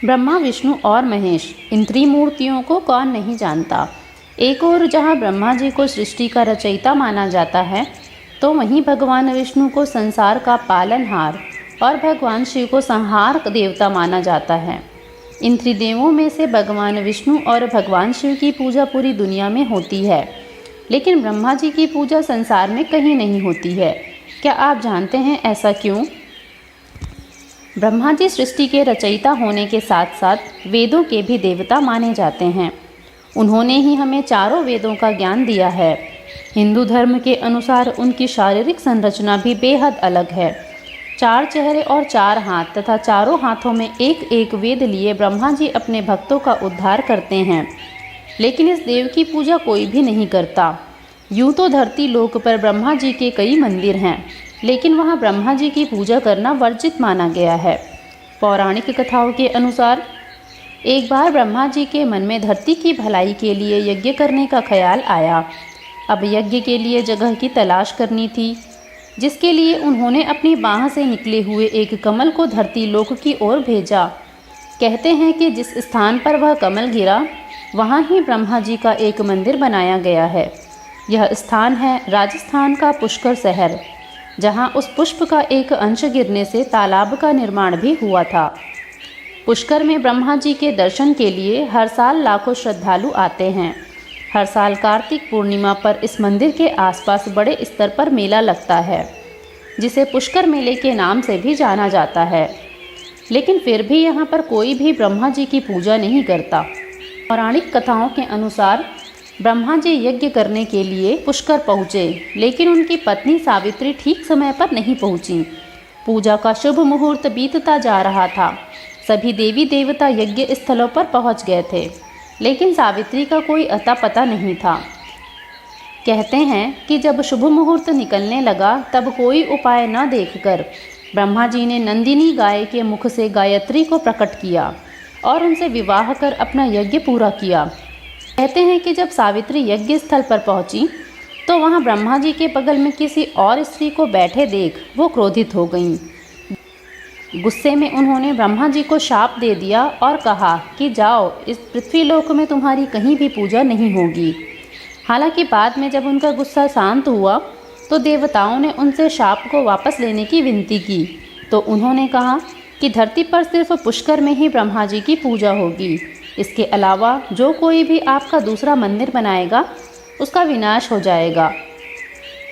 ब्रह्मा, विष्णु और महेश, इन त्रिमूर्तियों को कौन नहीं जानता। एक और जहाँ ब्रह्मा जी को सृष्टि का रचयिता माना जाता है, तो वहीं भगवान विष्णु को संसार का पालनहार और भगवान शिव को संहार देवता माना जाता है। इन त्रिदेवों में से भगवान विष्णु और भगवान शिव की पूजा पूरी दुनिया में होती है, लेकिन ब्रह्मा जी की पूजा संसार में कहीं नहीं होती है। क्या आप जानते हैं ऐसा क्यों? ब्रह्मा जी सृष्टि के रचयिता होने के साथ साथ वेदों के भी देवता माने जाते हैं। उन्होंने ही हमें चारों वेदों का ज्ञान दिया है। हिंदू धर्म के अनुसार उनकी शारीरिक संरचना भी बेहद अलग है। 4 चेहरे और 4 हाथ तथा चारों हाथों में एक एक वेद लिए ब्रह्मा जी अपने भक्तों का उद्धार करते हैं, लेकिन इस देव की पूजा कोई भी नहीं करता। यूँ तो धरती लोक पर ब्रह्मा जी के कई मंदिर हैं, लेकिन वहाँ ब्रह्मा जी की पूजा करना वर्जित माना गया है। पौराणिक कथाओं के अनुसार एक बार ब्रह्मा जी के मन में धरती की भलाई के लिए यज्ञ करने का ख्याल आया। अब यज्ञ के लिए जगह की तलाश करनी थी, जिसके लिए उन्होंने अपनी बाह से निकले हुए एक कमल को धरती लोक की ओर भेजा। कहते हैं कि जिस स्थान पर वह कमल गिरा, वहाँ ही ब्रह्मा जी का एक मंदिर बनाया गया है। यह स्थान है राजस्थान का पुष्कर शहर, जहाँ उस पुष्प का एक अंश गिरने से तालाब का निर्माण भी हुआ था। पुष्कर में ब्रह्मा जी के दर्शन के लिए हर साल लाखों श्रद्धालु आते हैं। हर साल कार्तिक पूर्णिमा पर इस मंदिर के आसपास बड़े स्तर पर मेला लगता है, जिसे पुष्कर मेले के नाम से भी जाना जाता है। लेकिन फिर भी यहाँ पर कोई भी ब्रह्मा जी की पूजा नहीं करता। पौराणिक कथाओं के अनुसार ब्रह्मा जी यज्ञ करने के लिए पुष्कर पहुँचे, लेकिन उनकी पत्नी सावित्री ठीक समय पर नहीं पहुँची। पूजा का शुभ मुहूर्त बीतता जा रहा था। सभी देवी देवता यज्ञ स्थलों पर पहुँच गए थे, लेकिन सावित्री का कोई अता पता नहीं था। कहते हैं कि जब शुभ मुहूर्त निकलने लगा, तब कोई उपाय न देखकर ब्रह्मा जी ने नंदिनी गाय के मुख से गायत्री को प्रकट किया और उनसे विवाह कर अपना यज्ञ पूरा किया। कहते हैं कि जब सावित्री यज्ञ स्थल पर पहुंची, तो वहां ब्रह्मा जी के बगल में किसी और स्त्री को बैठे देख वो क्रोधित हो गईं। गुस्से में उन्होंने ब्रह्मा जी को शाप दे दिया और कहा कि जाओ, इस पृथ्वीलोक में तुम्हारी कहीं भी पूजा नहीं होगी। हालांकि बाद में जब उनका गुस्सा शांत हुआ, तो देवताओं ने उनसे शाप को वापस लेने की विनती की। तो उन्होंने कहा कि धरती पर सिर्फ पुष्कर में ही ब्रह्मा जी की पूजा होगी। इसके अलावा जो कोई भी आपका दूसरा मंदिर बनाएगा, उसका विनाश हो जाएगा।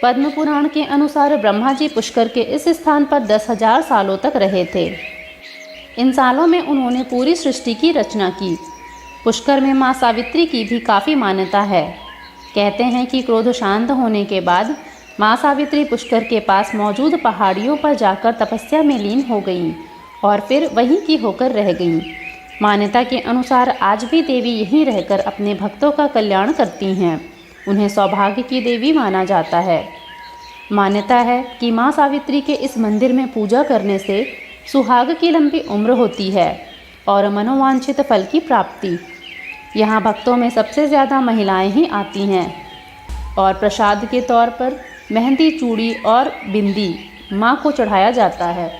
पद्म पुराण के अनुसार ब्रह्मा जी पुष्कर के इस स्थान पर 10,000 सालों तक रहे थे। इन सालों में उन्होंने पूरी सृष्टि की रचना की। पुष्कर में माँ सावित्री की भी काफ़ी मान्यता है। कहते हैं कि क्रोध शांत होने के बाद माँ सावित्री पुष्कर के पास मौजूद पहाड़ियों पर जाकर तपस्या में लीन हो गईं और फिर वहीं की होकर रह गईं। मान्यता के अनुसार आज भी देवी यहीं रहकर अपने भक्तों का कल्याण करती हैं। उन्हें सौभाग्य की देवी माना जाता है। मान्यता है कि माँ सावित्री के इस मंदिर में पूजा करने से सुहाग की लंबी उम्र होती है और मनोवांछित फल की प्राप्ति। यहाँ भक्तों में सबसे ज़्यादा महिलाएं ही आती हैं और प्रसाद के तौर पर मेहंदी, चूड़ी और बिंदी माँ को चढ़ाया जाता है।